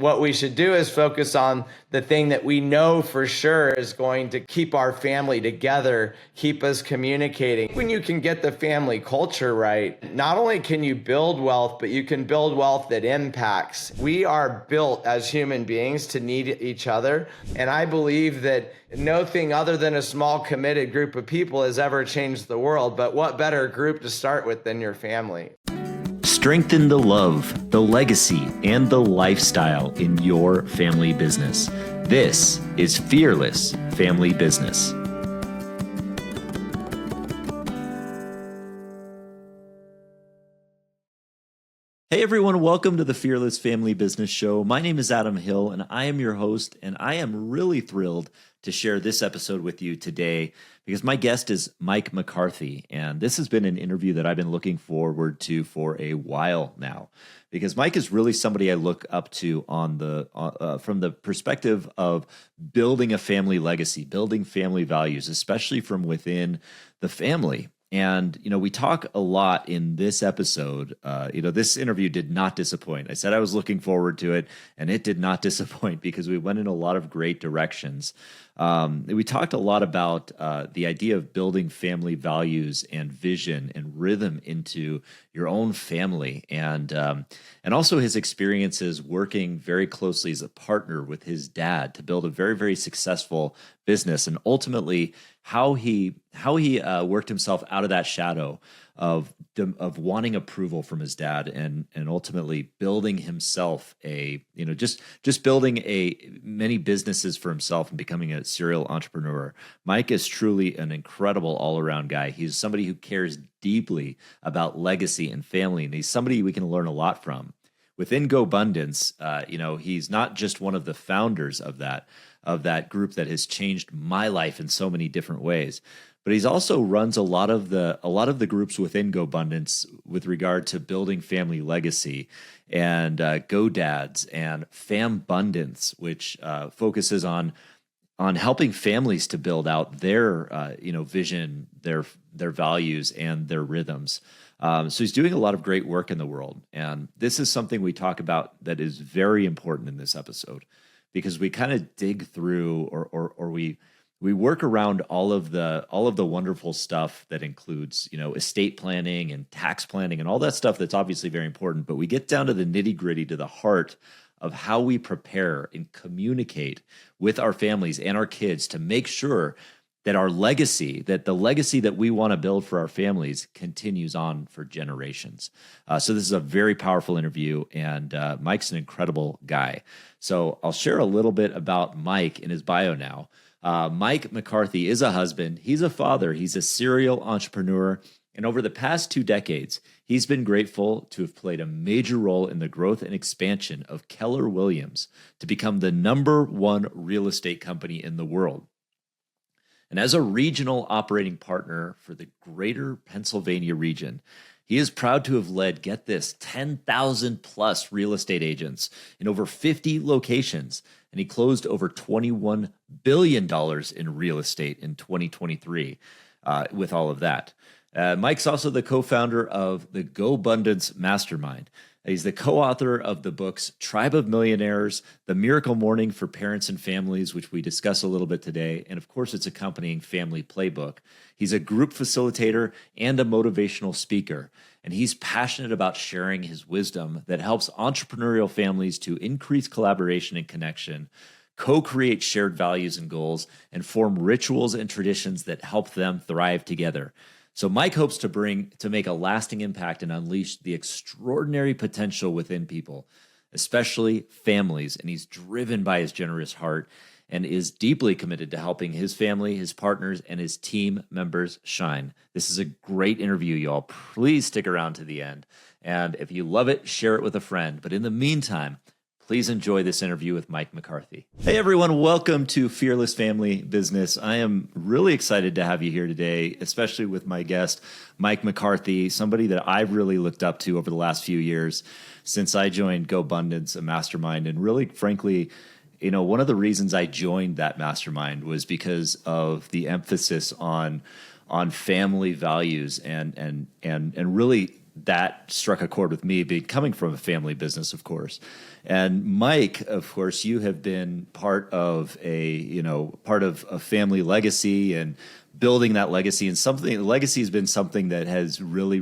what we should do is focus on the thing that we know for sure is going to keep our family together, keep us communicating. When you can get the family culture right, not only can you build wealth, but you can build wealth that impacts. We are built as human beings to need each other. And I believe that nothing other than a small committed group of people has ever changed the world. But what better group to start with than your family? Strengthen the love, the legacy, and the lifestyle in your family business. This is Fearless Family Business. Hey everyone, welcome to the Fearless Family Business Show. My name is Adam Hill and I am your host, and I am really thrilled to share this episode with you today because my guest is Mike McCarthy, and this has been an interview that I've been looking forward to for a while now because Mike is really somebody I look up to on from the perspective of building a family legacy, building family values, especially from within the family. And, we talk a lot in this episode. This interview did not disappoint. I said I was looking forward to it, and it did not disappoint because we went in a lot of great directions. We talked a lot about the idea of building family values and vision and rhythm into your own family, and also his experiences working very closely as a partner with his dad to build a very, very successful business, and ultimately how he worked himself out of that shadow of wanting approval from his dad, and ultimately building himself just building many businesses for himself and becoming a serial entrepreneur. Mike is truly an incredible all-around guy. He's somebody who cares deeply about legacy and family, and he's somebody we can learn a lot from. Within GoBundance, he's not just one of the founders of that group that has changed my life in so many different ways, but he's also runs a lot of the groups within GoBundance with regard to building family legacy, and GoDads and Fambundance, which focuses on helping families to build out their vision, their values, and their rhythms. So he's doing a lot of great work in the world, and this is something we talk about that is very important in this episode, because we kind of dig through or we work around all of the wonderful stuff that includes estate planning and tax planning and all that stuff that's obviously very important, but we get down to the nitty-gritty, to the heart of how we prepare and communicate with our families and our kids to make sure that the legacy that we want to build for our families continues on for generations. So this is a very powerful interview, and Mike's an incredible guy. So I'll share a little bit about Mike in his bio now. Mike McCarthy is a husband. He's a father. He's a serial entrepreneur. And over the past 2 decades, he's been grateful to have played a major role in the growth and expansion of Keller Williams to become the #1 real estate company in the world. And as a regional operating partner for the greater Pennsylvania region, he is proud to have led, get this, 10,000 plus real estate agents in over 50 locations. And he closed over $21 billion in real estate in 2023 with all of that. Mike's also the co-founder of the GoBundance Mastermind. He's the co-author of the books Tribe of Millionaires, The Miracle Morning for Parents and Families, which we discuss a little bit today, and of course its accompanying family playbook. He's a group facilitator and a motivational speaker, and he's passionate about sharing his wisdom that helps entrepreneurial families to increase collaboration and connection, co-create shared values and goals, and form rituals and traditions that help them thrive together. So Mike hopes to make a lasting impact and unleash the extraordinary potential within people, especially families. And he's driven by his generous heart and is deeply committed to helping his family, his partners, and his team members shine. This is a great interview, y'all. Please stick around to the end. And if you love it, share it with a friend. But in the meantime, please enjoy this interview with Mike McCarthy. Hey everyone, welcome to Fearless Family Business. I am really excited to have you here today, especially with my guest, Mike McCarthy, somebody that I've really looked up to over the last few years since I joined GoBundance, a mastermind. And really, frankly, one of the reasons I joined that mastermind was because of the emphasis on family values and really that struck a chord with me, being coming from a family business, of course. And Mike, of course, you have been part of a family legacy and building that legacy, and legacy has been something that has really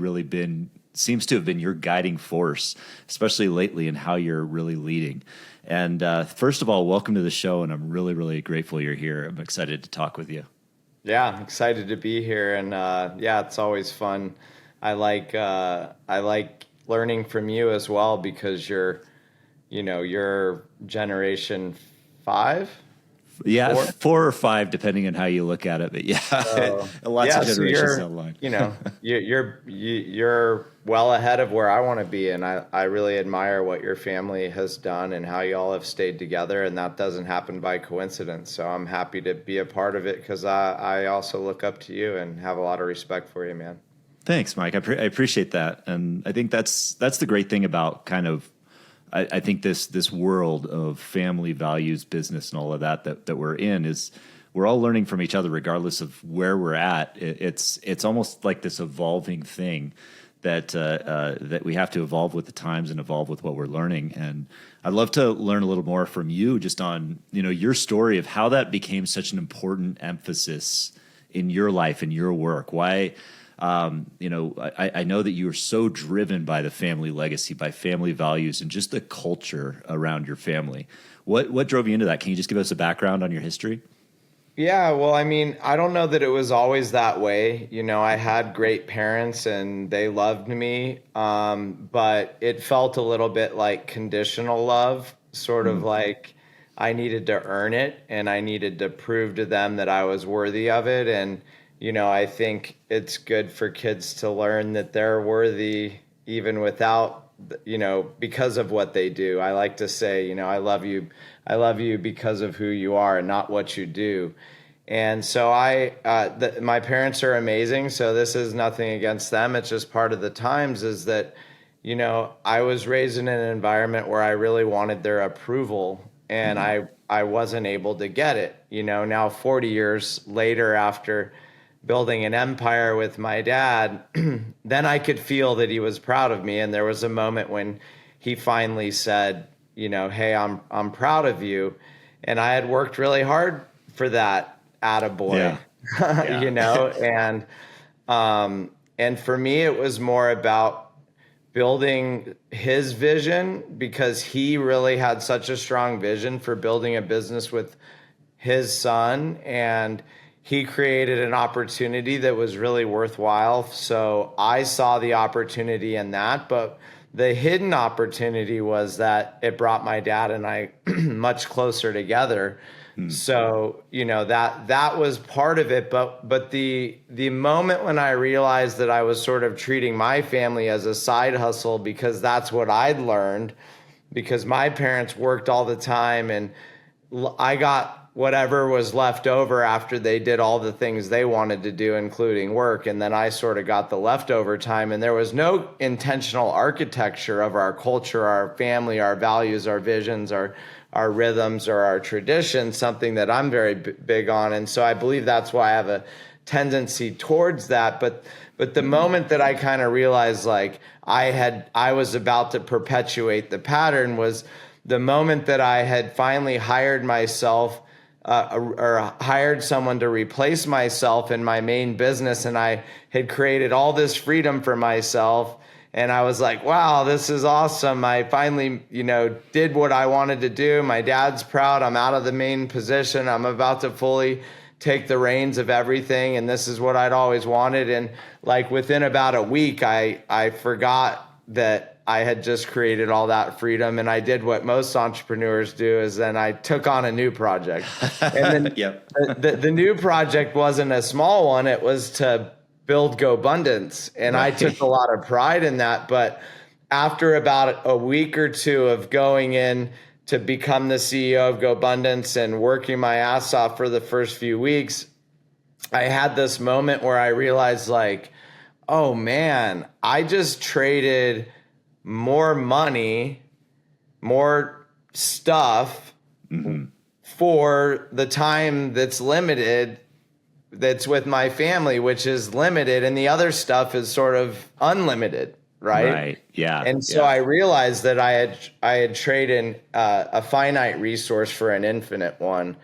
seems to have been your guiding force, especially lately, in how you're really leading. And first of all, welcome to the show, and I'm really grateful you're here. I'm excited to talk with you. Yeah, I'm excited to be here, and it's always fun. I like learning from you as well, because you're generation 5. Yeah, 4 or 5, depending on how you look at it. But lots of generations down the line. You're well ahead of where I want to be, and I really admire what your family has done and how you all have stayed together, and that doesn't happen by coincidence. So I'm happy to be a part of it, because I also look up to you and have a lot of respect for you, man. Thanks, Mike. I appreciate that, and I think that's the great thing about kind of. I think this world of family values, business, and all of that we're in is we're all learning from each other, regardless of where we're at. It's almost like this evolving thing that we have to evolve with the times and evolve with what we're learning. And I'd love to learn a little more from you, just on your story of how that became such an important emphasis in your life and your work. Why? I know that you are so driven by the family legacy, by family values, and just the culture around your family. What drove you into that? Can you just give us a background on your history? Yeah, well, I mean, I don't know that it was always that way. I had great parents and they loved me, but it felt a little bit like conditional love, sort of like I needed to earn it and I needed to prove to them that I was worthy of it. And I think it's good for kids to learn that they're worthy even without, because of what they do. I like to say, I love you because of who you are and not what you do. And so my parents are amazing. So this is nothing against them. It's just part of the times is that, I was raised in an environment where I really wanted their approval, and I wasn't able to get it. Now 40 years later, after building an empire with my dad, then I could feel that he was proud of me. And there was a moment when he finally said, hey, I'm proud of you. And I had worked really hard for that attaboy, and for me, it was more about building his vision, because he really had such a strong vision for building a business with his son, and he created an opportunity that was really worthwhile. So I saw the opportunity in that, but the hidden opportunity was that it brought my dad and I much closer together. So, that was part of it. But the moment when I realized that I was sort of treating my family as a side hustle, because that's what I'd learned, because my parents worked all the time and I got whatever was left over after they did all the things they wanted to do, including work. And then I sort of got the leftover time, and there was no intentional architecture of our culture, our family, our values, our visions, our rhythms, or our traditions, something that I'm very big on. And so I believe that's why I have a tendency towards that. But the moment that I kind of realized like I was about to perpetuate the pattern was the moment that I had finally hired myself or hired someone to replace myself in my main business. And I had created all this freedom for myself. And I was like, wow, this is awesome. I finally, did what I wanted to do. My dad's proud. I'm out of the main position. I'm about to fully take the reins of everything. And this is what I'd always wanted. And like within about a week, I forgot that I had just created all that freedom, and I did what most entrepreneurs do, is then I took on a new project. And then the new project wasn't a small one. It was to build GoBundance. And I took a lot of pride in that. But after about a week or two of going in to become the CEO of GoBundance and working my ass off for the first few weeks, I had this moment where I realized like, oh man, I just traded more money, more stuff for the time that's limited, that's with my family, which is limited, and the other stuff is sort of unlimited. right? Right. Yeah. And so Yeah. I realized that I had traded a finite resource for an infinite one,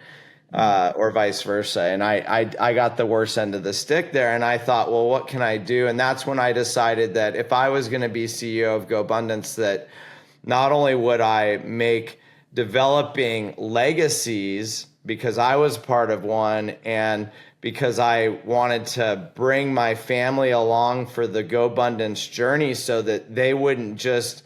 or vice versa. And I got the worst end of the stick there. And I thought, well, what can I do? And that's when I decided that if I was going to be CEO of GoBundance, that not only would I make developing legacies because I was part of one, and because I wanted to bring my family along for the GoBundance journey so that they wouldn't just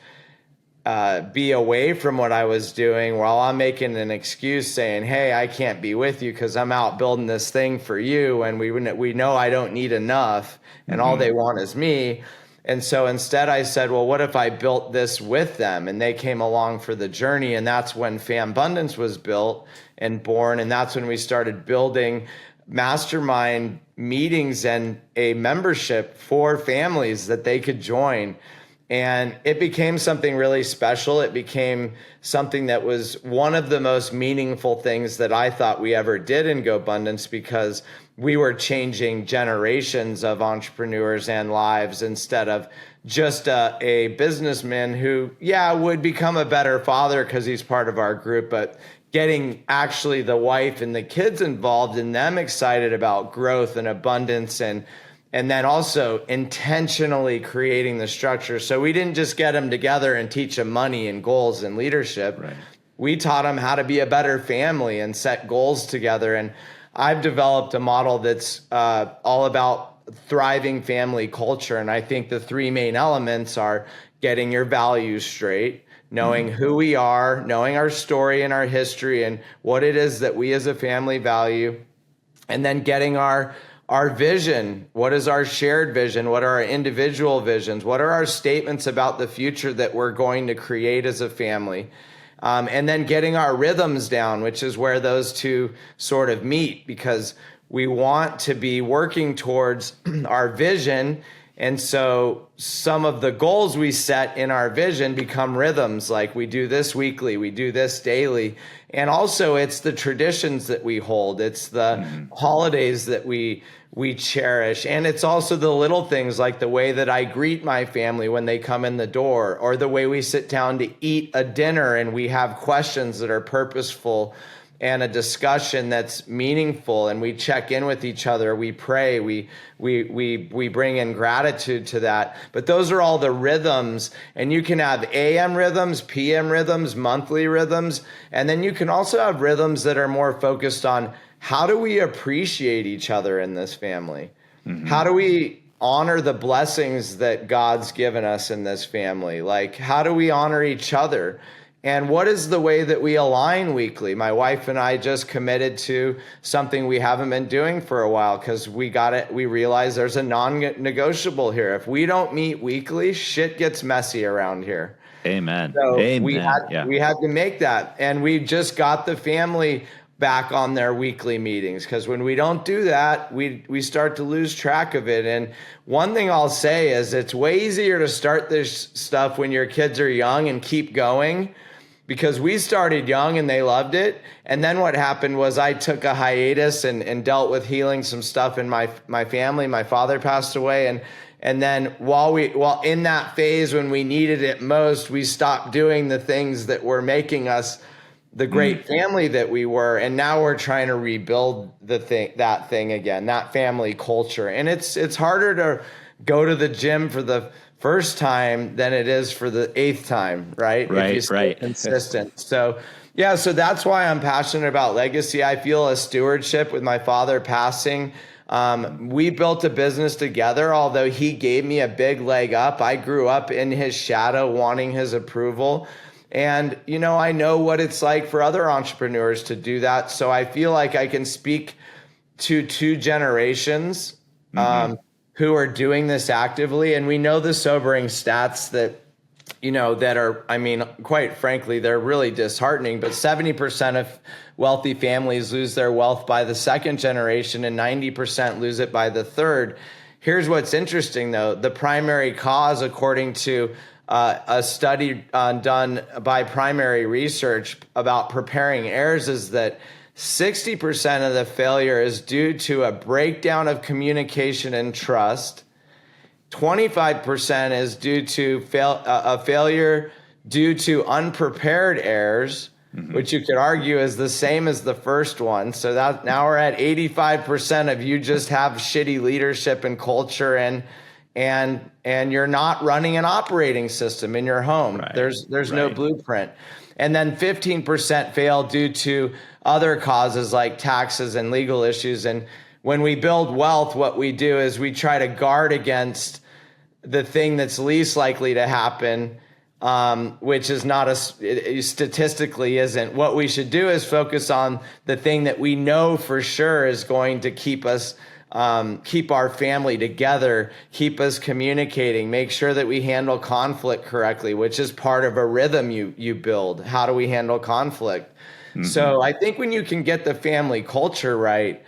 be away from what I was doing while I'm making an excuse saying, hey, I can't be with you because I'm out building this thing for you. And we know I don't need enough and all they want is me. And so instead I said, well, what if I built this with them? And they came along for the journey. And that's when Fambundance was built and born. And that's when we started building mastermind meetings and a membership for families that they could join. And it became something really special. It became something that was one of the most meaningful things that I thought we ever did in GoBundance, because we were changing generations of entrepreneurs and lives instead of just a businessman who, would become a better father because he's part of our group, but getting actually the wife and the kids involved and them excited about growth and abundance, and then also intentionally creating the structure. So we didn't just get them together and teach them money and goals and leadership. Right. We taught them how to be a better family and set goals together. And I've developed a model that's all about thriving family culture. And I think the three main elements are getting your values straight, knowing who we are, knowing our story and our history and what it is that we as a family value, and then getting our vision. What is our shared vision? What are our individual visions? What are our statements about the future that we're going to create as a family? And then getting our rhythms down, which is where those two sort of meet, because we want to be working towards our vision. And so some of the goals we set in our vision become rhythms, like we do this weekly, we do this daily. And also it's the traditions that we hold. It's the holidays that we cherish. And it's also the little things like the way that I greet my family when they come in the door, or the way we sit down to eat a dinner and we have questions that are purposeful and a discussion that's meaningful, and we check in with each other, we pray, we bring in gratitude to that. But those are all the rhythms, and you can have AM rhythms, PM rhythms, monthly rhythms, and then you can also have rhythms that are more focused on how do we appreciate each other in this family? How do we honor the blessings that God's given us in this family? Like, how do we honor each other? And what is the way that we align weekly? My wife and I just committed to something we haven't been doing for a while, because we realized there's a non-negotiable here. If we don't meet weekly, shit gets messy around here. Amen. So Amen. we had to make that. And we just got the family back on their weekly meetings, because when we don't do that, we start to lose track of it. And one thing I'll say is it's way easier to start this stuff when your kids are young and keep going, because we started young and they loved it. And then what happened was I took a hiatus and dealt with healing some stuff in my family. My father passed away. And then while in that phase when we needed it most, we stopped doing the things that were making us the great family that we were. And now we're trying to rebuild that thing again, that family culture. And it's harder to go to the gym for the first time than it is for the 8th time, right? If you stay consistent. So that's why I'm passionate about legacy. I feel a stewardship with my father passing. We built a business together, although he gave me a big leg up. I grew up in his shadow, wanting his approval. And, I know what it's like for other entrepreneurs to do that. So I feel like I can speak to 2 generations who are doing this actively. And we know the sobering stats that, that are, quite frankly, they're really disheartening, but 70% of wealthy families lose their wealth by the 2nd generation and 90% lose it by the 3rd. Here's what's interesting, though. The primary cause, according to a study done by Primary Research about preparing heirs, is that 60% of the failure is due to a breakdown of communication and trust, 25% is due to a failure due to unprepared errors, which you could argue is the same as the first one. So that now we're at 85% of you just have shitty leadership and culture, and you're not running an operating system in your home. Right. There's no blueprint. And then 15% fail due to other causes like taxes and legal issues. And when we build wealth, what we do is we try to guard against the thing that's least likely to happen, which is not statistically isn't. What we should do is focus on the thing that we know for sure is going to keep us, keep our family together, keep us communicating, make sure that we handle conflict correctly, which is part of a rhythm you build. How do we handle conflict? So I think when you can get the family culture right,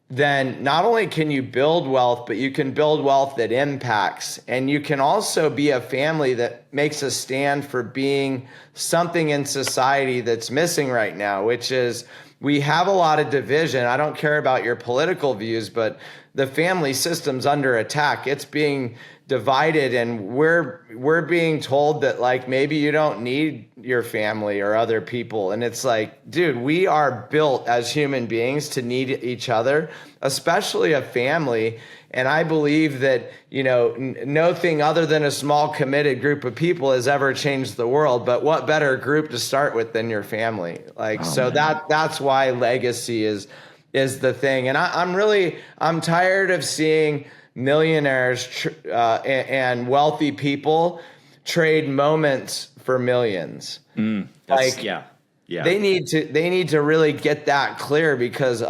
then not only can you build wealth, but you can build wealth that impacts. And you can also be a family that makes a stand for being something in society that's missing right now, which is we have a lot of division. I don't care about your political views, but the family system's under attack. It's being divided, and we're being told that like maybe you don't need your family or other people. And it's like, dude, we are built as human beings to need each other, especially a family. And I believe that, no thing other than a small committed group of people has ever changed the world. But what better group to start with than your family? That's why legacy is the thing. And I'm tired of seeing millionaires and wealthy people trade moments for millions. They need to really get that clear, because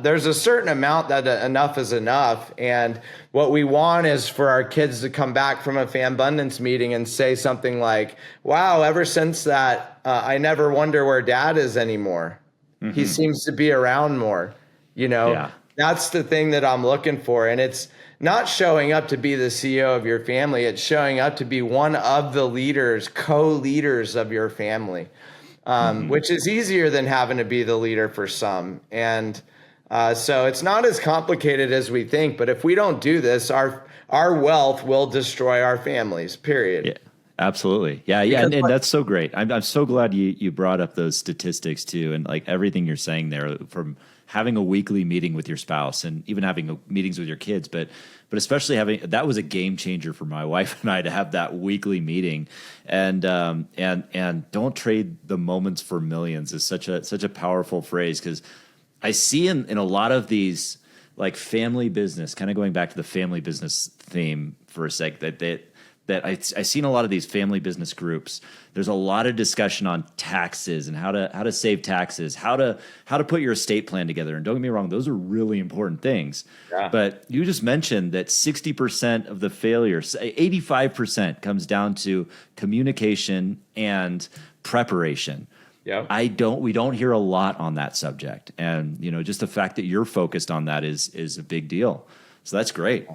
there's a certain amount that enough is enough. And what we want is for our kids to come back from a Fambundance meeting and say something like, wow, ever since that, I never wonder where dad is anymore. He seems to be around more, That's the thing that I'm looking for. And it's not showing up to be the CEO of your family. It's showing up to be one of the leaders, co-leaders of your family. Which is easier than having to be the leader for some. And so it's not as complicated as we think. But if we don't do this, our wealth will destroy our families, period. Yeah, absolutely. Yeah. And that's so great. I'm so glad you brought up those statistics too. And like everything you're saying there, from having a weekly meeting with your spouse and even having meetings with your kids, but especially that was a game changer for my wife and I, to have that weekly meeting. And don't trade the moments for millions is such a powerful phrase, because I see in a lot of these like family business, kind of going back to the family business theme for a sec, that I see in a lot of these family business groups, there's a lot of discussion on taxes and how to save taxes, how to put your estate plan together. And don't get me wrong, those are really important things. Yeah. But you just mentioned that 60% of the failures, 85% comes down to communication and preparation. Yeah. We don't hear a lot on that subject. And, just the fact that you're focused on that is a big deal. So that's great.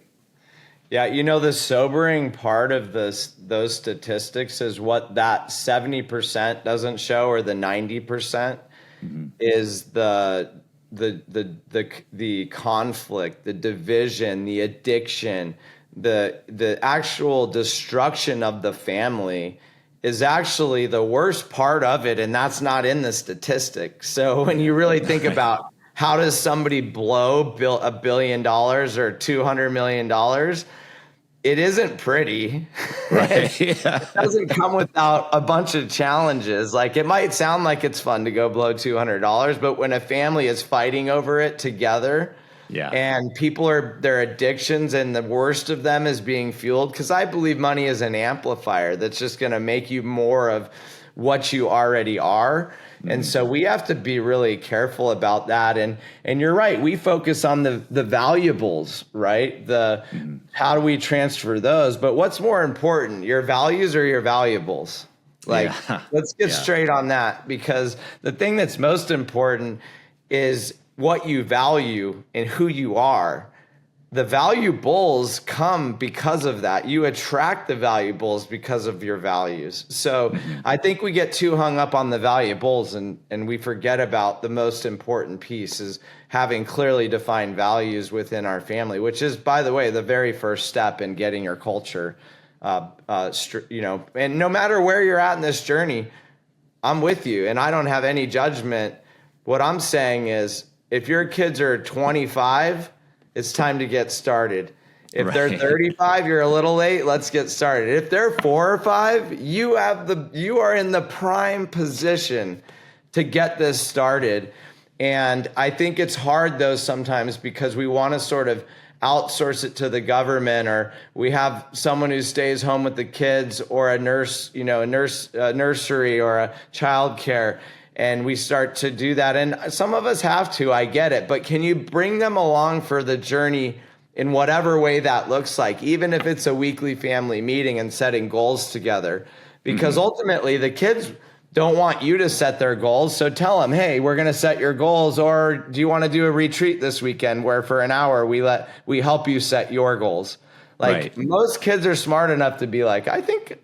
Yeah, the sobering part of those statistics is what that 70% doesn't show, or the 90%, is the conflict, the division, the addiction, the actual destruction of the family is actually the worst part of it, and that's not in the statistic. So when you really think about how does somebody blow $1 billion or $200 million, it isn't pretty. Right. Yeah. It doesn't come without a bunch of challenges. Like, it might sound like it's fun to go blow $200, but when a family is fighting over it together, and their addictions, and the worst of them is being fueled, because I believe money is an amplifier that's just going to make you more of what you already are. And so we have to be really careful about that. And you're right. We focus on the valuables, right? How do we transfer those? But what's more important, your values or your valuables? Let's get straight on that, because the thing that's most important is what you value and who you are. the valuables come because of that. You attract the valuables because of your values. So I think we get too hung up on the valuables and we forget about the most important piece is having clearly defined values within our family, which is, by the way, the very first step in getting your culture, and no matter where you're at in this journey, I'm with you and I don't have any judgment. What I'm saying is if your kids are 25, it's time to get started. If they're 35, you're a little late. Let's get started. If they're 4 or 5, you are in the prime position to get this started. And I think it's hard though sometimes because we want to sort of outsource it to the government, or we have someone who stays home with the kids, or a nurse, a nursery or a childcare. And we start to do that. And some of us have to, I get it. But can you bring them along for the journey in whatever way that looks like, even if it's a weekly family meeting and setting goals together? Because ultimately the kids don't want you to set their goals. So tell them, hey, we're going to set your goals. Or do you want to do a retreat this weekend where for an hour we help you set your goals? Most kids are smart enough to be like, I think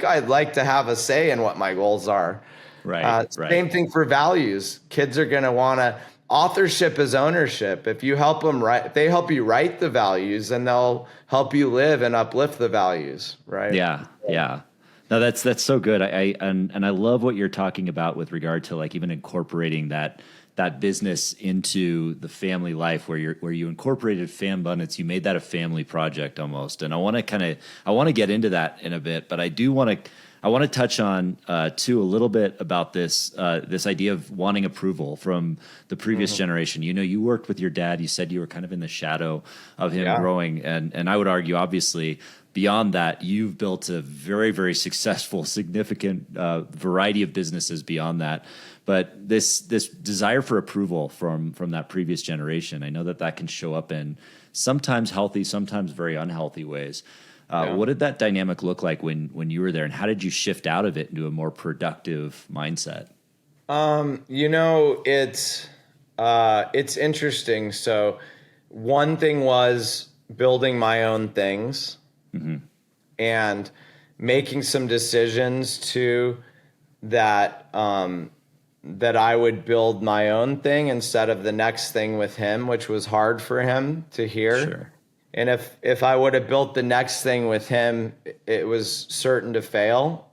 I'd like to have a say in what my goals are. Same thing for values. Kids are going to want to, authorship is ownership. If you help them write, if they help you write the values, then they'll help you live and uplift the values. Right. Yeah. Yeah. No, that's so good. I love what you're talking about with regard to like even incorporating that business into the family life where you incorporated Fambundance. You made that a family project almost. And I want to get into that in a bit, but I want to touch on too a little bit about this idea of wanting approval from the previous generation. You worked with your dad. You said you were kind of in the shadow of him growing, and I would argue, obviously, beyond that, you've built a very, very successful, significant variety of businesses beyond that. But this desire for approval from that previous generation, I know that can show up in sometimes healthy, sometimes very unhealthy ways. What did that dynamic look like when you were there, and how did you shift out of it into a more productive mindset? It's interesting. So one thing was building my own things and making some decisions too that I would build my own thing instead of the next thing with him, which was hard for him to hear. Sure. And if I would have built the next thing with him, it was certain to fail.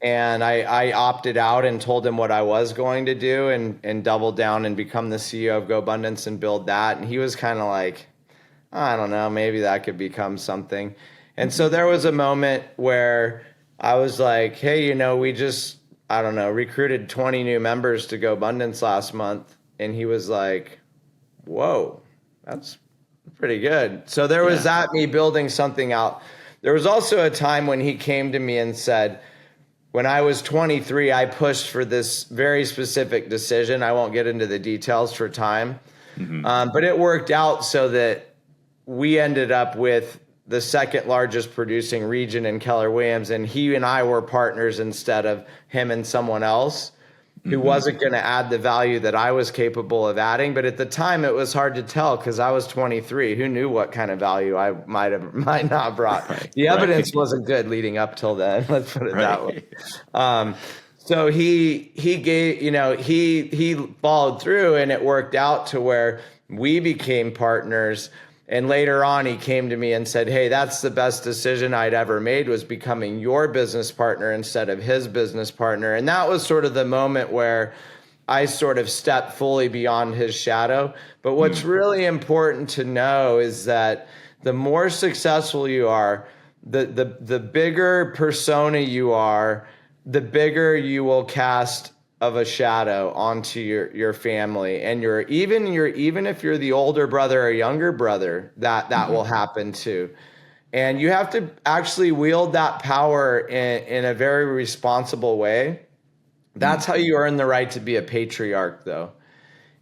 And I opted out and told him what I was going to do and doubled down and become the CEO of GoBundance and build that. And he was kind of like, I don't know, maybe that could become something. And so there was a moment where I was like, hey, we just, I don't know, recruited 20 new members to GoBundance last month. And he was like, whoa, that's pretty good. So there was that, me building something out. There was also a time when he came to me and said, when I was 23, I pushed for this very specific decision. I won't get into the details for time, but it worked out so that we ended up with the second largest producing region in Keller Williams, and he and I were partners instead of him and someone else who wasn't going to add the value that I was capable of adding. But at the time, it was hard to tell because I was 23. Who knew what kind of value I might not have brought? The evidence wasn't good leading up till then. Let's put it that way. So he gave, he followed through, and it worked out to where we became partners. And later on, he came to me and said, hey, that's the best decision I'd ever made, was becoming your business partner instead of his business partner. And that was sort of the moment where I sort of stepped fully beyond his shadow. But what's really important to know is that the more successful you are, the bigger persona you are, the bigger you will cast of a shadow onto your family. And even if you're the older brother or younger brother, that will happen too. And you have to actually wield that power in a very responsible way. That's how you earn the right to be a patriarch, though,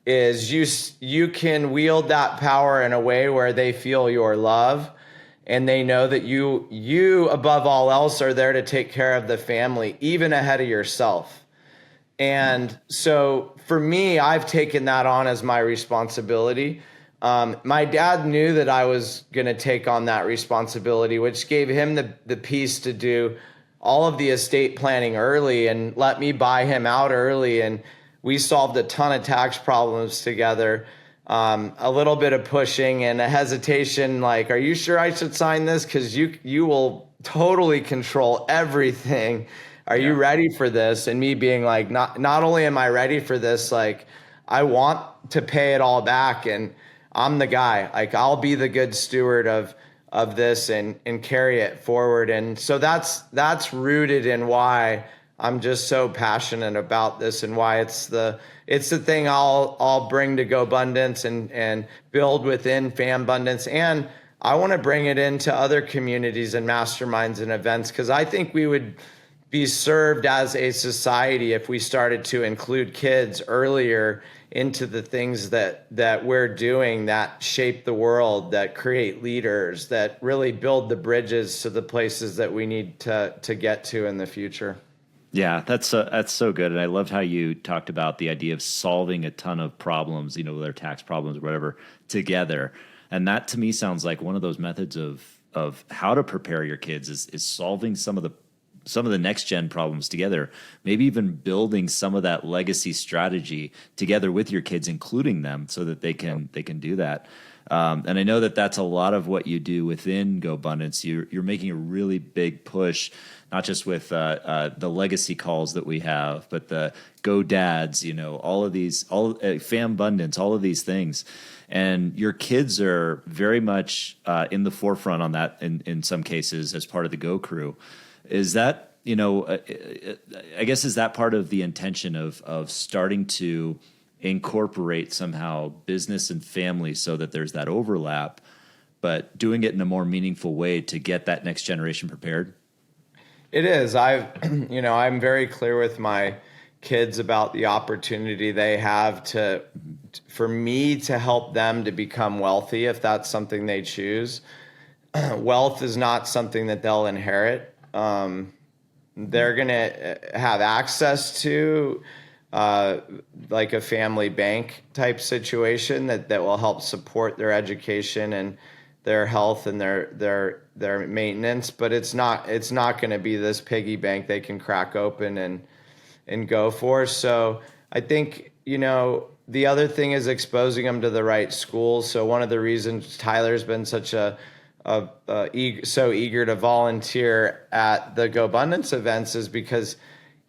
is you can wield that power in a way where they feel your love and they know that you above all else are there to take care of the family, even ahead of yourself. And so for me, I've taken that on as my responsibility. My dad knew that I was going to take on that responsibility, which gave him the piece to do all of the estate planning early and let me buy him out early. And we solved a ton of tax problems together. A little bit of pushing and a hesitation, like, are you sure I should sign this? Because you will totally control everything. Are you ready for this? And me being like, not only am I ready for this, like, I want to pay it all back, and I'm the guy. Like, I'll be the good steward of this and carry it forward. And so that's rooted in why I'm just so passionate about this, and why it's the thing I'll bring to GoBundance and build within Fambundance. And I want to bring it into other communities and masterminds and events, because I think we would be served as a society if we started to include kids earlier into the things that we're doing that shape the world, that create leaders, that really build the bridges to the places that we need to get to in the future. Yeah, that's so good. And I loved how you talked about the idea of solving a ton of problems, whether tax problems or whatever, together. And that to me sounds like one of those methods of how to prepare your kids is solving some of the next gen problems together, maybe even building some of that legacy strategy together with your kids, including them, so that they can do that. And I know that that's a lot of what you do within GoBundance. You're making a really big push, not just with the legacy calls that we have, but the Go Dads, all of these, Fambundance, all of these things. And your kids are very much in the forefront on that in some cases as part of the Go crew. Is that, I guess, is that part of the intention of starting to incorporate somehow business and family so that there's that overlap, but doing it in a more meaningful way to get that next generation prepared? It is. I'm very clear with my kids about the opportunity they have for me to help them to become wealthy if that's something they choose. Wealth is not something that they'll inherit. They're going to have access to like a family bank type situation that will help support their education and their health and their maintenance, but it's not going to be this piggy bank they can crack open and go for. So I think, the other thing is exposing them to the right schools. So one of the reasons Tyler's been such so eager to volunteer at the GoBundance events is because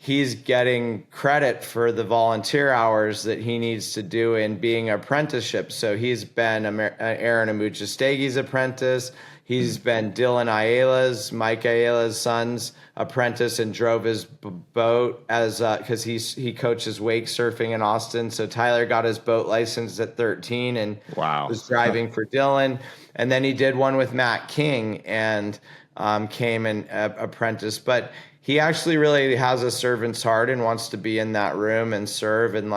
he's getting credit for the volunteer hours that he needs to do in being apprenticeship. So he's been Aaron Amuchastegi's apprentice. He's been Dylan Mike Ayala's son's apprentice, and drove his boat because he coaches wake surfing in Austin. So Tyler got his boat license at 13 and was driving for Dylan. And then he did one with Matt King and came and apprentice. But he actually really has a servant's heart and wants to be in that room and serve. And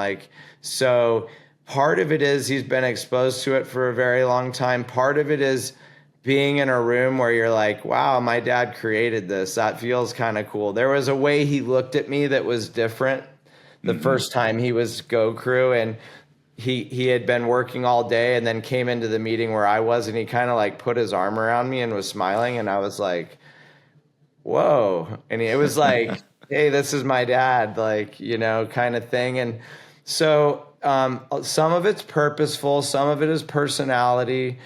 so part of it is he's been exposed to it for a very long time. Part of it is being in a room where you're like, wow, my dad created this. That feels kind of cool. There was a way he looked at me that was different the first time he was Go Crew, and he had been working all day and then came into the meeting where I was, and he kind of put his arm around me and was smiling, and I was like, whoa. And it was like, hey, this is my dad, kind of thing. And so some of it's purposeful, some of it is personality.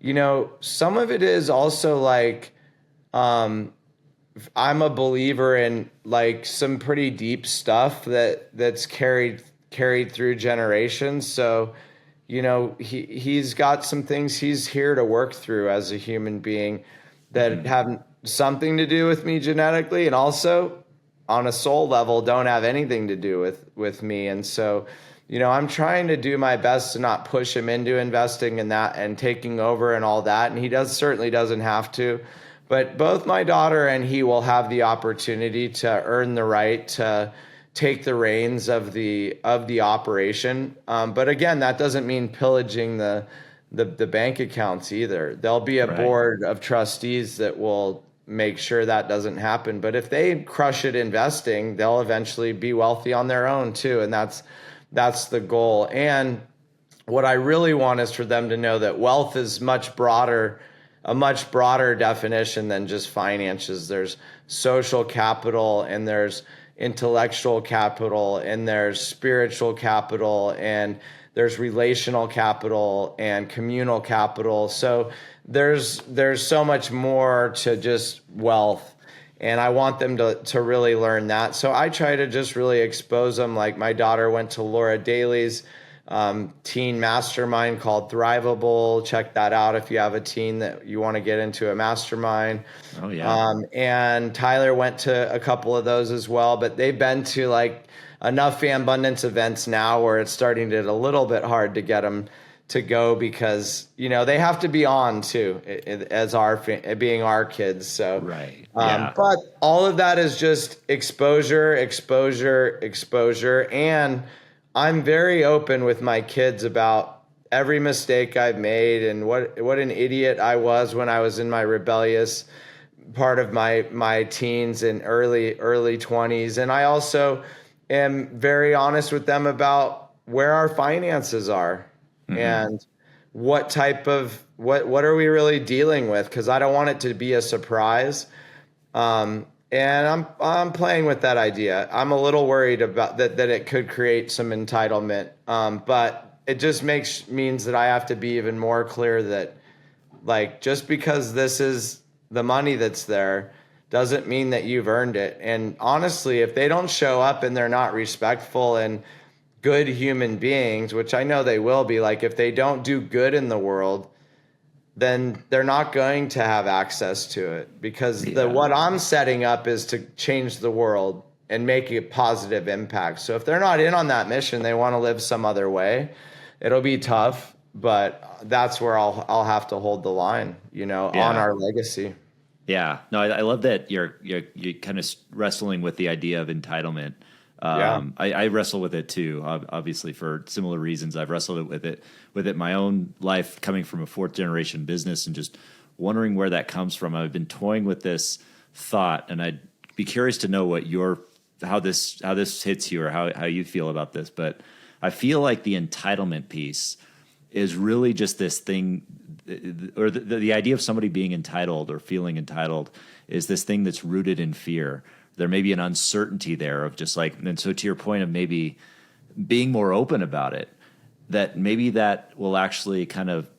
Some of it is also I'm a believer in some pretty deep stuff that's carried through generations. So, he's got some things he's here to work through as a human being that have something to do with me genetically, and also on a soul level don't have anything to do with me. And so, I'm trying to do my best to not push him into investing in that and taking over and all that. And he certainly doesn't have to, but both my daughter and he will have the opportunity to earn the right to take the reins of the operation. But again, that doesn't mean pillaging the bank accounts either. There'll be a board of trustees that will make sure that doesn't happen. But if they crush it investing, they'll eventually be wealthy on their own too. And that's the goal. And what I really want is for them to know that wealth is a much broader definition than just finances. There's social capital, and there's intellectual capital, and there's spiritual capital, and there's relational capital and communal capital. So there's so much more to just wealth. And I want them to really learn that. So I try to just really expose them. Like my daughter went to Laura Daly's teen mastermind called Thrivable. Check that out if you have a teen that you want to get into a mastermind. Oh, yeah. And Tyler went to a couple of those as well, but they've been to like enough Fambundance events now where it's starting to get a little bit hard to get them to go because, they have to be on too as being our kids. So, right. Yeah. But all of that is just exposure, exposure, exposure. And I'm very open with my kids about every mistake I've made and what an idiot I was when I was in my rebellious part of my teens and early 20s. And I also am very honest with them about where our finances are and what type of what are we really dealing with, because I don't want it to be a surprise. And I'm playing with that idea. I'm a little worried about that it could create some entitlement. But it just means that I have to be even more clear that, like, just because this is the money that's there doesn't mean that you've earned it. And honestly, if they don't show up and they're not respectful and good human beings, which I know they will be, like if they don't do good in the world, then they're not going to have access to it, because what I'm setting up is to change the world and make a positive impact. So if they're not in on that mission, they want to live some other way, it'll be tough, but that's where I'll have to hold the line, on our legacy. Yeah. No, I love that you're kind of wrestling with the idea of entitlement. I wrestle with it too, obviously for similar reasons. I've wrestled with it my own life, coming from a fourth generation business and just wondering where that comes from. I've been toying with this thought, and I'd be curious to know how this hits you or how you feel about this. But I feel like the entitlement piece is really just this thing, or the idea of somebody being entitled or feeling entitled is this thing that's rooted in fear. There may be an uncertainty there of just like, and so to your point of maybe being more open about it, that maybe that will actually kind of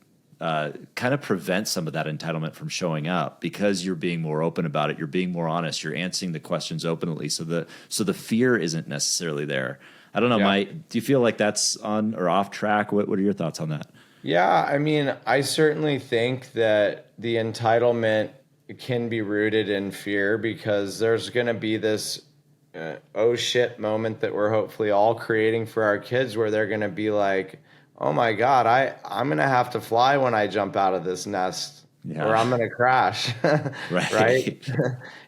prevent some of that entitlement from showing up, because you're being more open about it. You're being more honest. You're answering the questions openly. So the fear isn't necessarily there. I don't know, Mike, do you feel like that's on or off track? What are your thoughts on that? Yeah, I mean, I certainly think that the entitlement can be rooted in fear, because there's going to be this oh shit moment that we're hopefully all creating for our kids, where they're going to be like, oh my God, I'm going to have to fly when I jump out of this nest, or I'm going to crash. Right.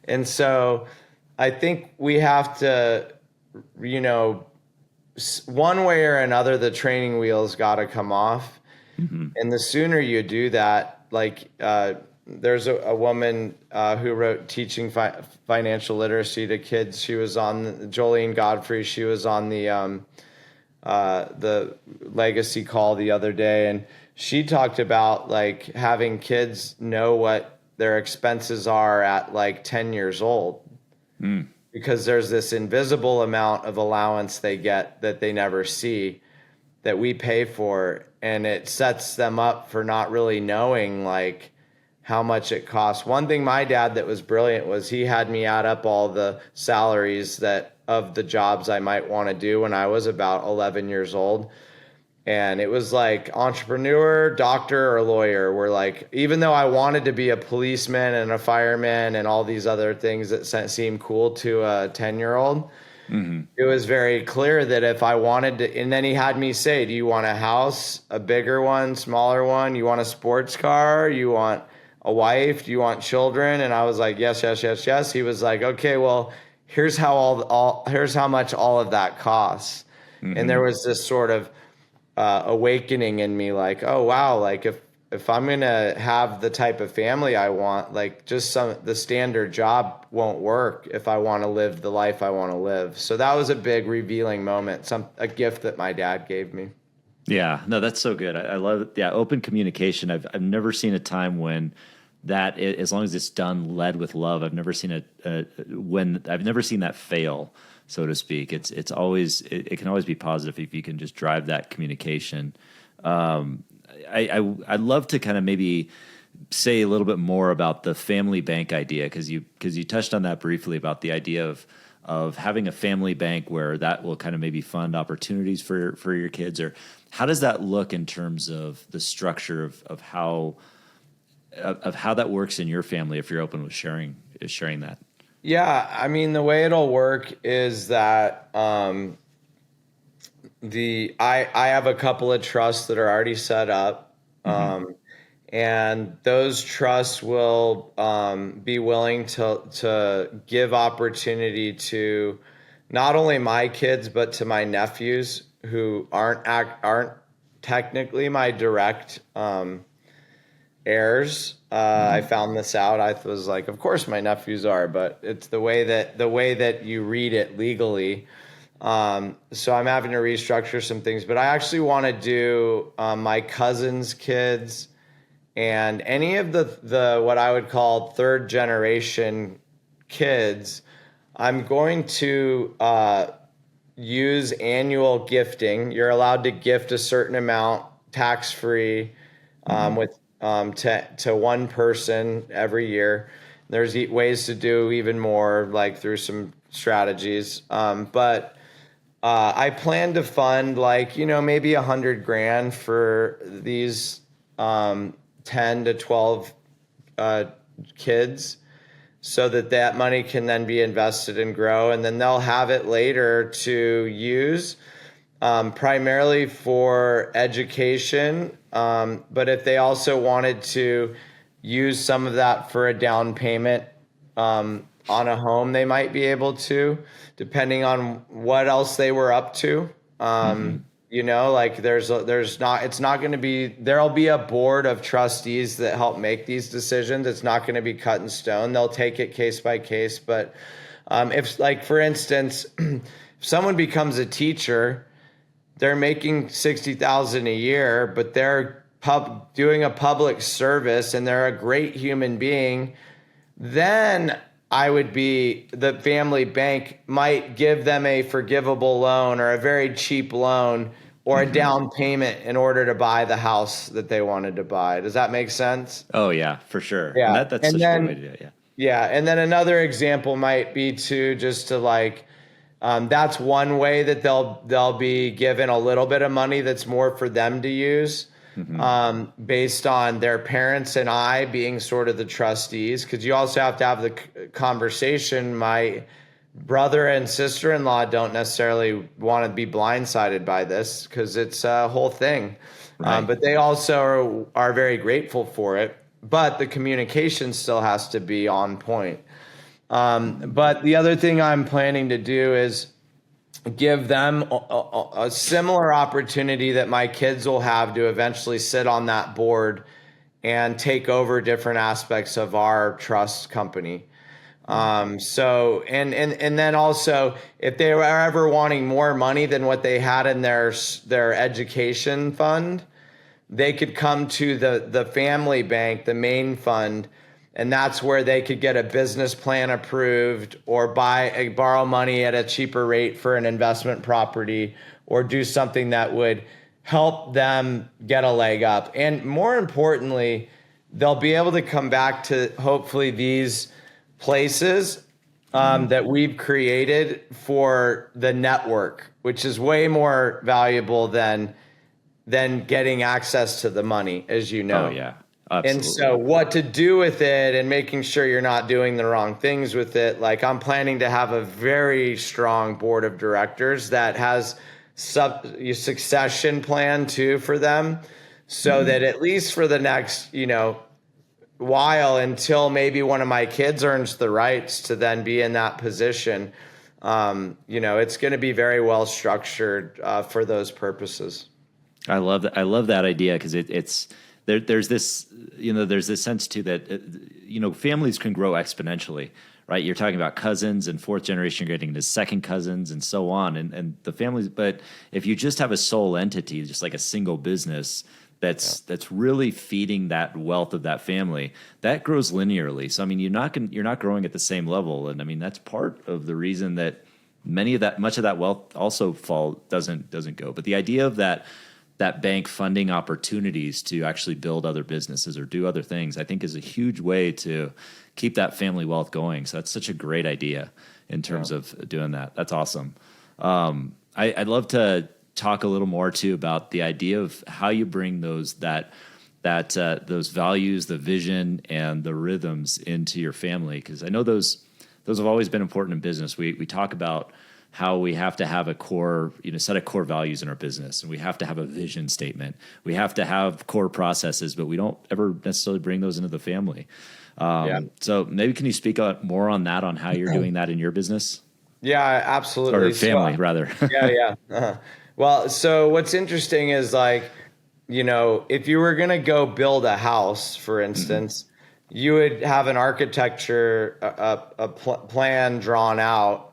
And so I think we have to, one way or another, the training wheels got to come off. Mm-hmm. And the sooner you do that, like, there's a woman who wrote Teaching Financial Literacy to Kids. She was on Jolene Godfrey. She was on the legacy call the other day, and she talked about like having kids know what their expenses are at like 10 years old, because there's this invisible amount of allowance they get that they never see, that we pay for, and it sets them up for not really knowing like how much it costs. One thing my dad that was brilliant was he had me add up all the salaries of the jobs I might want to do when I was about 11 years old. And it was like entrepreneur, doctor, or lawyer were like, even though I wanted to be a policeman and a fireman and all these other things that seemed cool to a 10-year-old, it was very clear that if I wanted to, and then he had me say, do you want a house, a bigger one, smaller one? You want a sports car? You want a wife? Do you want children? And I was like, yes, yes, yes, yes. He was like, okay, well, here's how here's how much all of that costs. And there was this sort of awakening in me, like, oh wow, like if I'm gonna have the type of family I want, like just the standard job won't work if I want to live the life I want to live. So that was a big revealing moment, a gift that my dad gave me. Yeah, no, that's so good. I love it. Yeah, open communication. I've never seen a time when as long as it's done led with love, I've never seen I've never seen that fail, so to speak. It's always it can always be positive if you can just drive that communication. I'd love to kind of maybe say a little bit more about the family bank idea because you touched on that briefly about the idea of having a family bank where that will kind of maybe fund opportunities for your kids, or how does that look in terms of the structure of how that works in your family if you're open with sharing that? Yeah, I mean, the way it'll work is that I have a couple of trusts that are already set up. And those trusts will be willing to give opportunity to not only my kids but to my nephews who aren't technically my direct heirs. I found this out. I was like, of course my nephews are, but it's the way that you read it legally. So I'm having to restructure some things, but I actually want to do my cousin's kids and any of the what I would call third generation kids. I'm going to use annual gifting. You're allowed to gift a certain amount tax free with to one person every year. There's ways to do even more, like through some strategies. But I plan to fund maybe $100,000 for these 10 to 12 kids so that money can then be invested and grow. And then they'll have it later to use primarily for education. But if they also wanted to use some of that for a down payment on a home, they might be able to, depending on what else they were up to. There'll be a board of trustees that help make these decisions. It's not going to be cut in stone. They'll take it case by case. But if, like, for instance, if someone becomes a teacher, they're making $60,000 a year, but they're doing a public service and they're a great human being, then the family bank might give them a forgivable loan or a very cheap loan or a down payment in order to buy the house that they wanted to buy. Does that make sense? Oh yeah, for sure. Yeah. And that's such a good way to do it. Yeah. Yeah. And then another example might be that's one way that they'll be given a little bit of money that's more for them to use. Based on their parents and I being sort of the trustees, because you also have to have the conversation. My brother and sister-in-law don't necessarily want to be blindsided by this because it's a whole thing. Right. But they also are very grateful for it. But the communication still has to be on point. But the other thing I'm planning to do is give them a similar opportunity that my kids will have to eventually sit on that board and take over different aspects of our trust company. And then also, if they were ever wanting more money than what they had in their education fund, they could come to the family bank, the main fund, and that's where they could get a business plan approved or borrow money at a cheaper rate for an investment property or do something that would help them get a leg up. And more importantly, they'll be able to come back to hopefully these places that we've created for the network, which is way more valuable than getting access to the money, as you know. Oh, yeah. Absolutely. And so what to do with it and making sure you're not doing the wrong things with it. Like, I'm planning to have a very strong board of directors that has succession plan too for them. So that at least for the next, while, until maybe one of my kids earns the rights to then be in that position, it's going to be very well structured for those purposes. I love that. I love that idea because it's there's this sense too that families can grow exponentially, right? You're talking about cousins and fourth generation getting into second cousins and so on, and the families. But if you just have a sole entity, just like a single business, that's really feeding that wealth of that family, that grows linearly. So I mean, you're not growing at the same level, and I mean that's part of the reason that much of that wealth also doesn't go. But the idea of that bank funding opportunities to actually build other businesses or do other things, I think is a huge way to keep that family wealth going. So that's such a great idea in terms of doing that. That's awesome. I'd love to talk a little more too about the idea of how you bring those values, the vision, and the rhythms into your family, because I know those have always been important in business. We talk about how we have to have a core, set of core values in our business, and we have to have a vision statement. We have to have core processes, but we don't ever necessarily bring those into the family. So maybe can you speak more on that, on how you're doing that in your business? Yeah, absolutely. Or family, rather. Yeah. Uh-huh. Well, so what's interesting is if you were going to go build a house, for instance, you would have an architecture, plan drawn out,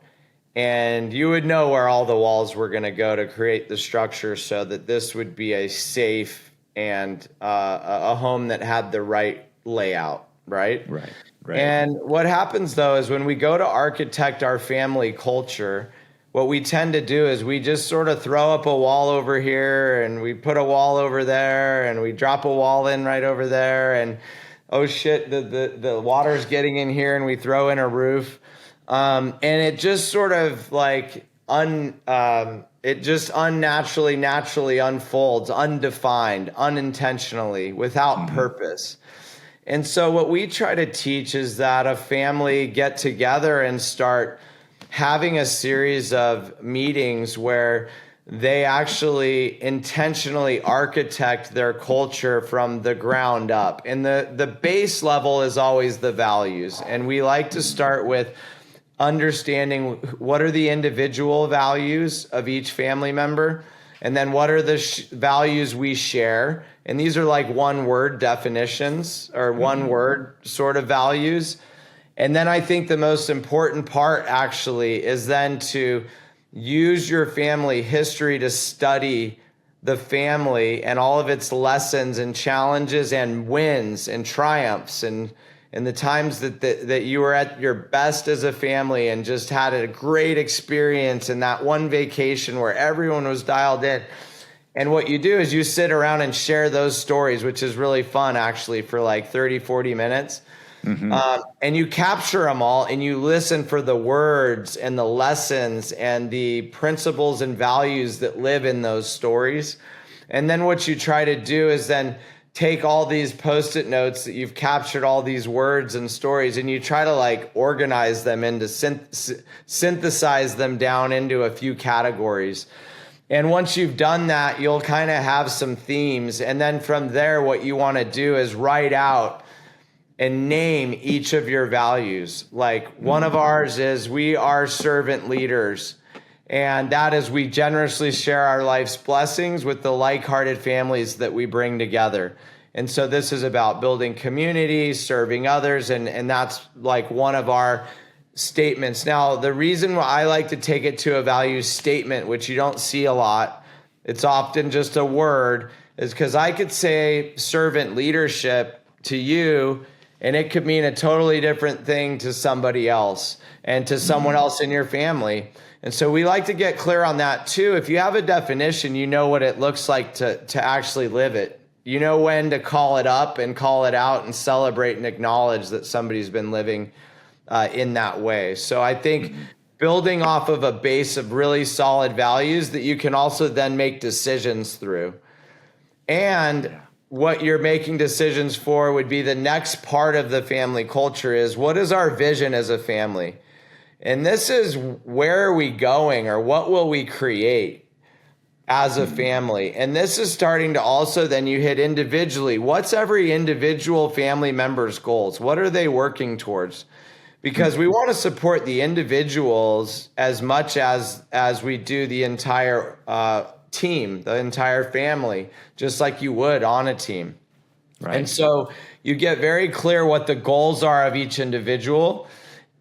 and you would know where all the walls were going to go to create the structure so that this would be a safe and a home that had the right layout, right? Right. And what happens though is when we go to architect our family culture, what we tend to do is we just sort of throw up a wall over here, and we put a wall over there, and we drop a wall in right over there, and oh shit, the water's getting in here, and we throw in a roof. And it just sort of it just naturally unfolds, undefined, unintentionally, without purpose. And so what we try to teach is that a family get together and start having a series of meetings where they actually intentionally architect their culture from the ground up. And the base level is always the values. And we like to start with understanding what are the individual values of each family member, and then what are the values we share. And these are like one word definitions, or one word sort of values. And then I think the most important part actually is then to use your family history to study the family and all of its lessons and challenges and wins and triumphs and the times that you were at your best as a family and just had a great experience in that one vacation where everyone was dialed in. And what you do is you sit around and share those stories, which is really fun actually, for like 30, 40 minutes. And you capture them all, and you listen for the words and the lessons and the principles and values that live in those stories. And then what you try to do is then take all these Post-it notes that you've captured, all these words and stories, and you try to organize them into synthesize them down into a few categories. And once you've done that, you'll kind of have some themes. And then from there, what you want to do is write out and name each of your values. Like one of ours is we are servant leaders. And that is we generously share our life's blessings with the like-hearted families that we bring together. And so this is about building community, serving others, and that's like one of our statements. Now, the reason why I like to take it to a value statement, which you don't see a lot, it's often just a word, is because I could say servant leadership to you, and it could mean a totally different thing to somebody else and to someone else in your family. And so we like to get clear on that too. If you have a definition, you know what it looks like to actually live it. You know when to call it up and call it out and celebrate and acknowledge that somebody's been living in that way. So I think building off of a base of really solid values that you can also then make decisions through. And what you're making decisions for would be the next part of the family culture is, what is our vision as a family? And this is, where are we going, or what will we create as a family? And this is starting to also then you hit individually. What's every individual family member's goals? What are they working towards? Because we want to support the individuals as much as we do the entire team, the entire family, just like you would on a team. Right. And so you get very clear what the goals are of each individual.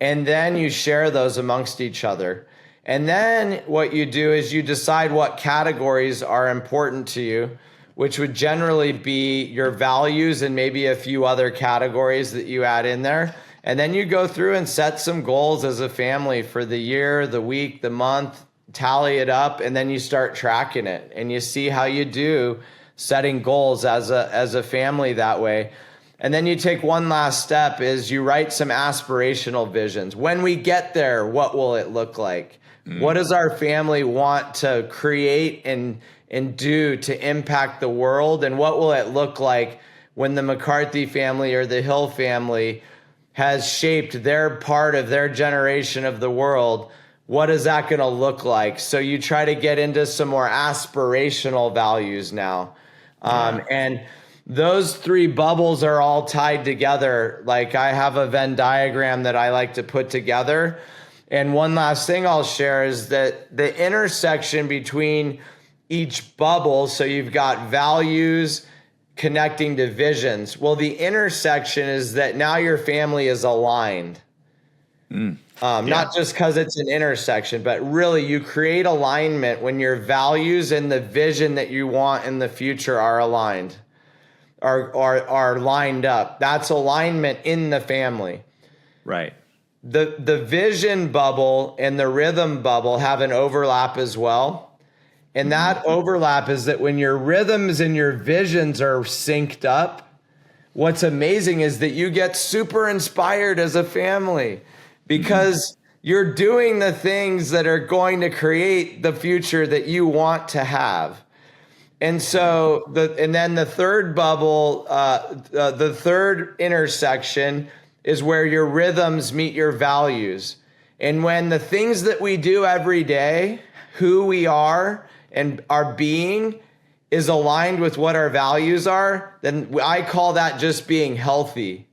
And then you share those amongst each other. And then what you do is you decide what categories are important to you, which would generally be your values and maybe a few other categories that you add in there. And then you go through and set some goals as a family for the year, the week, the month, tally it up, and then you start tracking it and you see how you do setting goals as a family that way. And then you take one last step is you write some aspirational visions. When we get there, what will it look like? What does our family want to create and do to impact the world? And what will it look like when the McCarthy family or the Hill family has shaped their part of their generation of the world? What is that going to look like? So you try to get into some more aspirational values now. And those three bubbles are all tied together. Like I have a Venn diagram that I like to put together. And one last thing I'll share is that the intersection between each bubble, so you've got values connecting to visions. Well, the intersection is that now your family is aligned. Not just because it's an intersection, but really you create alignment when your values and the vision that you want in the future are aligned, are lined up. That's alignment in the family. Right. The vision bubble and the rhythm bubble have an overlap as well. And that overlap is that when your rhythms and your visions are synced up, what's amazing is that you get super inspired as a family because you're doing the things that are going to create the future that you want to have. And so then the third bubble, the third intersection is where your rhythms meet your values. And when the things that we do every day, who we are and our being is aligned with what our values are, then I call that just being healthy.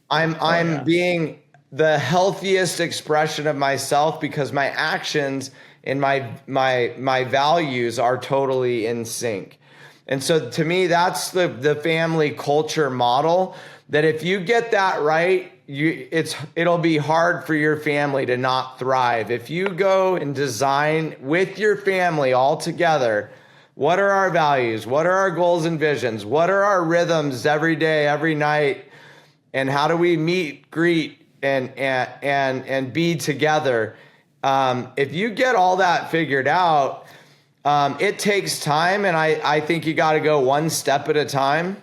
I'm being the healthiest expression of myself because my actions and my values are totally in sync. And so to me, that's the family culture model, that if you get that right, it'll be hard for your family to not thrive. If you go and design with your family all together, what are our values? What are our goals and visions? What are our rhythms every day, every night? And how do we meet, greet, and be together? If you get all that figured out, it takes time, and I think you got to go one step at a time.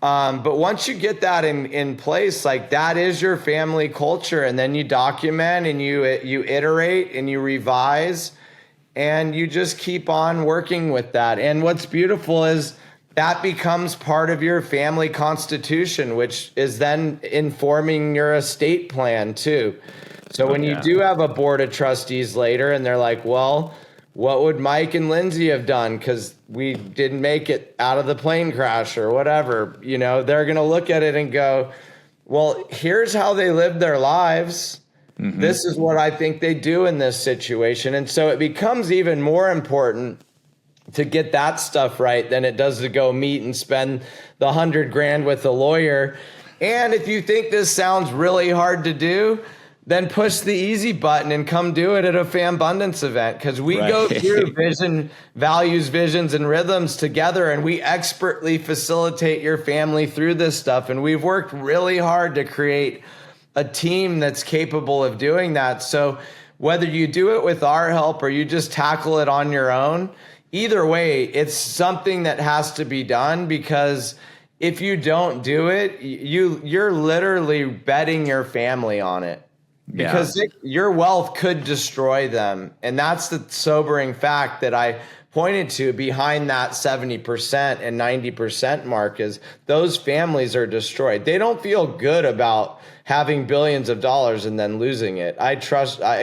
But once you get that in place, like that is your family culture, and then you document and you iterate and you revise, and you just keep on working with that. And what's beautiful is that becomes part of your family constitution, which is then informing your estate plan too. So when you do have a board of trustees later and they're like, well, what would Mike and Lindsay have done? Because we didn't make it out of the plane crash or whatever, they're going to look at it and go, well, here's how they lived their lives. This is what I think they do in this situation. And so it becomes even more important to get that stuff right than it does to go meet and spend the $100,000 with a lawyer. And if you think this sounds really hard to do, then push the easy button and come do it at a Fambundance event, because we go through vision, values, visions, and rhythms together, and we expertly facilitate your family through this stuff. And we've worked really hard to create a team that's capable of doing that. So whether you do it with our help or you just tackle it on your own, either way, it's something that has to be done, because if you don't do it, you're literally betting your family on it. Because your wealth could destroy them. And that's the sobering fact that I pointed to behind that 70% and 90% mark, is those families are destroyed. They don't feel good about having billions of dollars and then losing it. I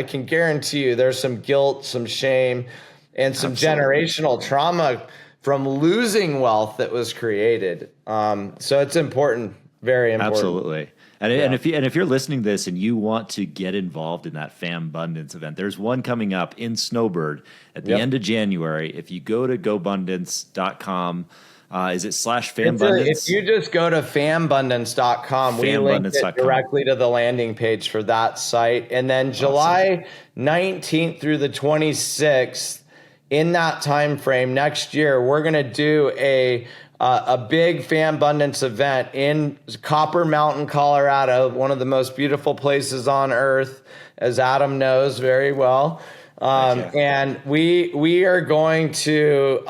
can guarantee you there's some guilt, some shame, and some generational trauma from losing wealth that was created. So it's important, very important. Absolutely. And if you're listening to this and you want to get involved in that Fambundance event, there's one coming up in Snowbird at the end of January. If you go to GoBundance.com, Is it slash If Fambundance? you just go to fambundance.com, we linked it directly to the landing page for that site. And then July 19th through the 26th, in that time frame next year, we're going to do a big Fambundance event in Copper Mountain, Colorado, one of the most beautiful places on earth, as Adam knows very well. And we are going to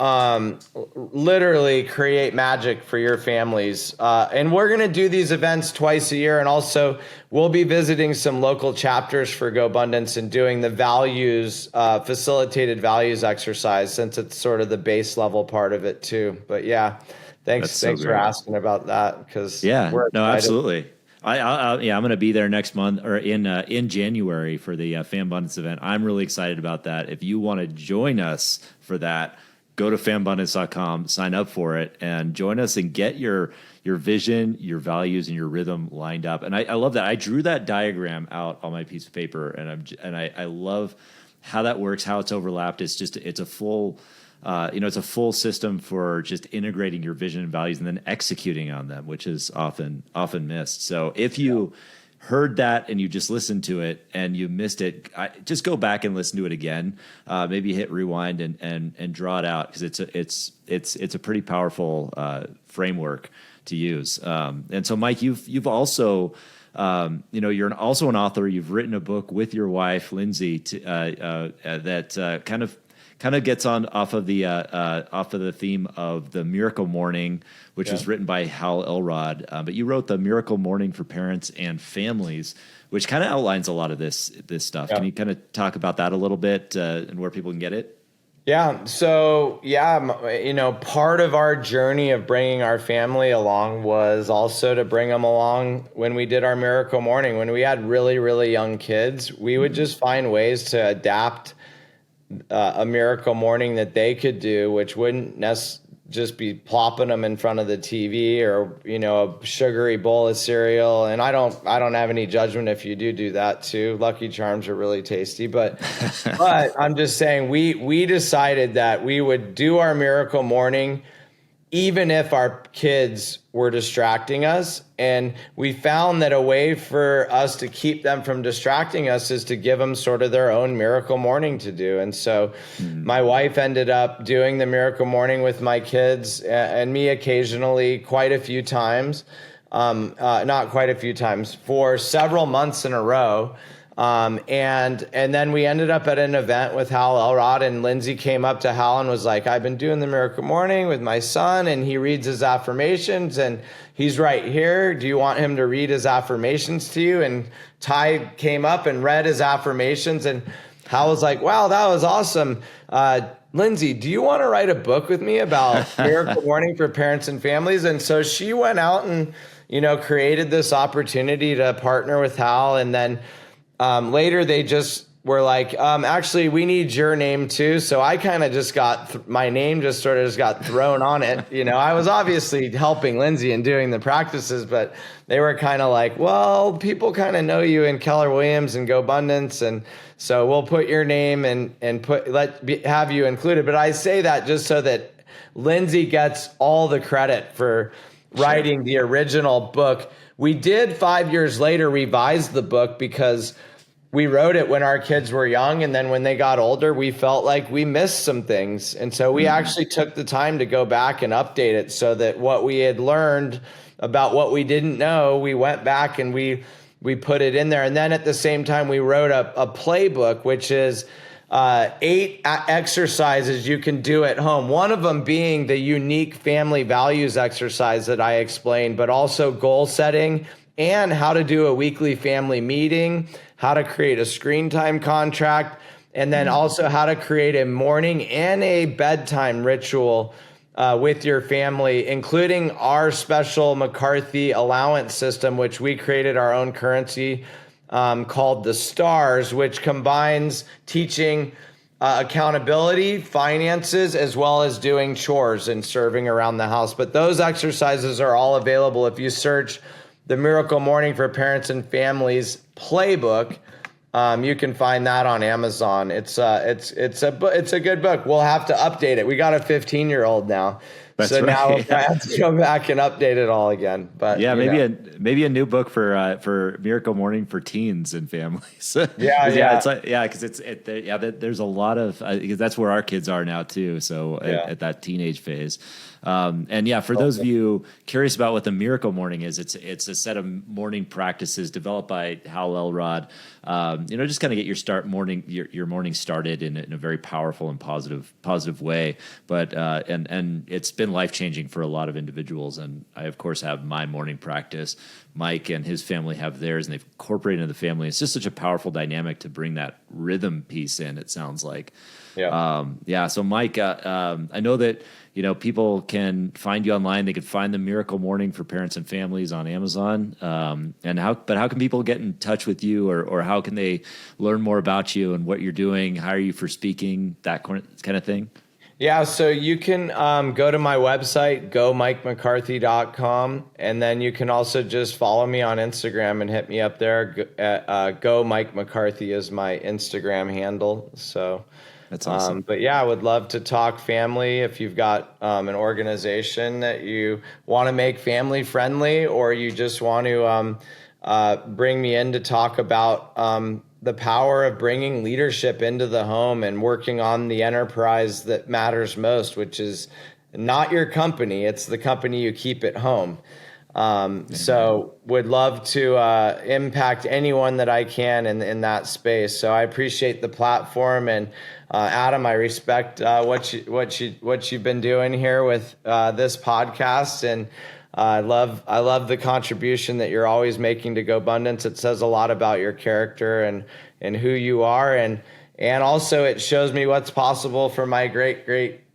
literally create magic for your families. And we're going to do these events twice a year. And also we'll be visiting some local chapters for GoBundance and doing the values, facilitated values exercise, since it's sort of the base level part of it too. But yeah, thanks for asking about that. Cause absolutely. I'm going to be there next month or in January for the Fambundance event. I'm really excited about that. If you want to join us for that, go to fambundance.com, sign up for it, and join us and get your vision, your values, and your rhythm lined up. And I love that. I drew that diagram out on my piece of paper, and I love how that works, how it's overlapped. It's a full. It's a full system for just integrating your vision and values and then executing on them, which is often missed. So if you heard that and you just listened to it and you missed it, just go back and listen to it again. Maybe hit rewind and draw it out, because it's a pretty powerful framework to use. And so, Mike, you've also you're also an author. You've written a book with your wife, Lindsay, that kind of gets off of the theme of the Miracle Morning, which was written by Hal Elrod. But you wrote the Miracle Morning for Parents and Families, which kind of outlines a lot of this stuff. Yeah. Can you kind of talk about that a little bit and where people can get it? Yeah. So, part of our journey of bringing our family along was also to bring them along when we did our Miracle Morning. When we had really, really young kids, we would just find ways to adapt a Miracle Morning that they could do, which wouldn't just be plopping them in front of the TV or, a sugary bowl of cereal. And I don't have any judgment if you do that too. Lucky Charms are really tasty, but I'm just saying we decided that we would do our Miracle Morning even if our kids were distracting us. And we found that a way for us to keep them from distracting us is to give them sort of their own Miracle Morning to do. And so my wife ended up doing the Miracle Morning with my kids and me occasionally quite a few times, not quite a few times, for several months in a row. And then we ended up at an event with Hal Elrod, and Lindsay came up to Hal and was like, I've been doing the Miracle Morning with my son, and he reads his affirmations, and he's right here. Do you want him to read his affirmations to you? And Ty came up and read his affirmations, and Hal was like, wow, that was awesome. Lindsay, do you want to write a book with me about Miracle Morning for Parents and Families? And so she went out and, created this opportunity to partner with Hal, and then later, they just were like, actually, we need your name too. So I kind of just got, my name just sort of got thrown on it. I was obviously helping Lindsay and doing the practices, but they were kind of like, well, people kind of know you in Keller Williams and GoBundance. And so we'll put your name and have you included. But I say that just so that Lindsay gets all the credit for writing the original book. We did 5 years later revise the book because we wrote it when our kids were young, and then when they got older, we felt like we missed some things. And so we actually took the time to go back and update it so that what we had learned about what we didn't know, we went back and we put it in there. And then at the same time, we wrote a playbook, which is 8 exercises you can do at home. One of them being the unique family values exercise that I explained, but also goal setting and how to do a weekly family meeting, how to create a screen time contract, and then also how to create a morning and a bedtime ritual with your family, including our special McCarthy allowance system, which we created our own currency called the STARS, which combines teaching accountability, finances, as well as doing chores and serving around the house. But those exercises are all available if you search the Miracle Morning for Parents and Families playbook. You can find that on Amazon. It's a good book. We'll have to update it. We got a 15-year-old now. So now I have to go back and update it all again. But yeah, maybe a new book for Miracle Morning for teens and families. Yeah. Because there's a lot of because that's where our kids are now too. So at that teenage phase. For those of you curious about what the Miracle Morning is, it's a set of morning practices developed by Hal Elrod. Just kind of get your morning started in a very powerful and positive way. But and it's been life-changing for a lot of individuals. And I, of course, have my morning practice. Mike and his family have theirs, and they've incorporated into the family. It's just such a powerful dynamic to bring that rhythm piece in, it sounds like. So Mike, I know that, people can find you online. They can find the Miracle Morning for Parents and Families on Amazon. How can people get in touch with you, or how can they learn more about you and what you're doing, hire you for speaking, that kind of thing? Yeah, so you can go to my website, gomikemccarthy.com, and then you can also just follow me on Instagram and hit me up there. Go Mike McCarthy is my Instagram handle. So that's awesome. I would love to talk family. If you've got an organization that you want to make family friendly, or you just want to bring me in to talk about the power of bringing leadership into the home and working on the enterprise that matters most, which is not your company. It's the company you keep at home. So would love to impact anyone that I can in that space. So I appreciate the platform, and Adam, I respect what you've been doing here with this podcast, and I love the contribution that you're always making to GoBundance. It says a lot about your character and who you are, and also it shows me what's possible for my great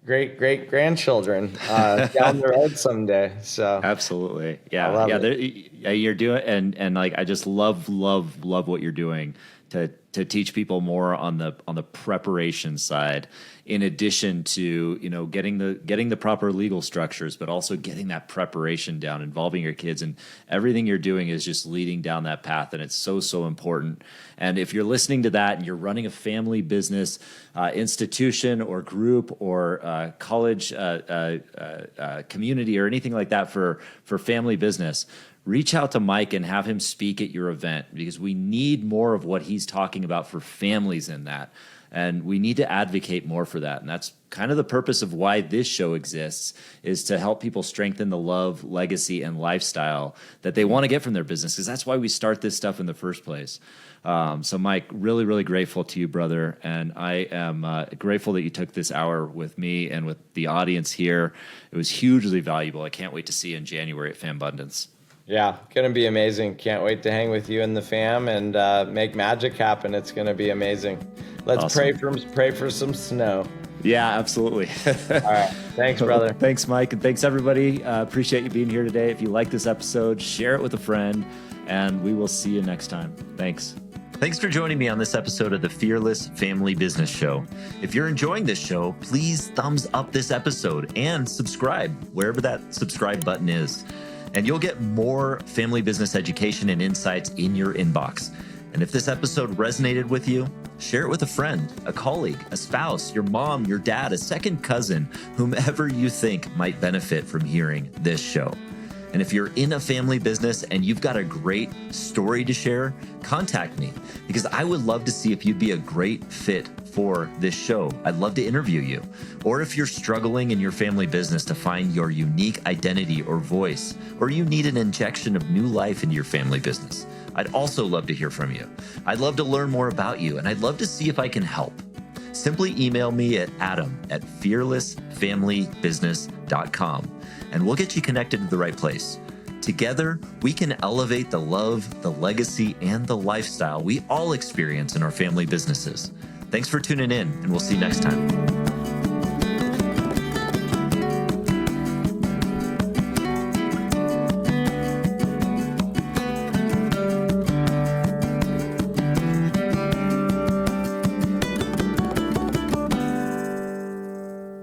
grandchildren down the road someday. So absolutely, you're doing, and like I just love what you're doing to teach people more on the preparation side, in addition to getting the proper legal structures, but also getting that preparation down, involving your kids, and everything you're doing is just leading down that path, and it's so important. And if you're listening to that and you're running a family business, institution or group or college community or anything like that for family business, reach out to Mike and have him speak at your event, because we need more of what he's talking about for families in that. And we need to advocate more for that. And that's kind of the purpose of why this show exists, is to help people strengthen the love, legacy, and lifestyle that they want to get from their business, because that's why we start this stuff in the first place. So Mike, really, really grateful to you, brother. And I am grateful that you took this hour with me and with the audience here. It was hugely valuable. I can't wait to see you in January at Fambundance. Yeah, going to be amazing. Can't wait to hang with you and the fam and make magic happen. It's going to be amazing. Let's awesome. pray for some snow. Yeah, absolutely. All right. Thanks, brother. Thanks, Mike. And thanks, everybody. Appreciate you being here today. If you like this episode, share it with a friend, and we will see you next time. Thanks. Thanks for joining me on this episode of the Fearless Family Business Show. If you're enjoying this show, please thumbs up this episode and subscribe wherever that subscribe button is. And you'll get more family business education and insights in your inbox. And if this episode resonated with you, share it with a friend, a colleague, a spouse, your mom, your dad, a second cousin, whomever you think might benefit from hearing this show. And if you're in a family business and you've got a great story to share, contact me, because I would love to see if you'd be a great fit for this show. I'd love to interview you. Or if you're struggling in your family business to find your unique identity or voice, or you need an injection of new life into your family business, I'd also love to hear from you. I'd love to learn more about you, and I'd love to see if I can help. Simply email me at adam@fearlessfamilybusiness.com, and we'll get you connected to the right place. Together, we can elevate the love, the legacy, and the lifestyle we all experience in our family businesses. Thanks for tuning in, and we'll see you next time.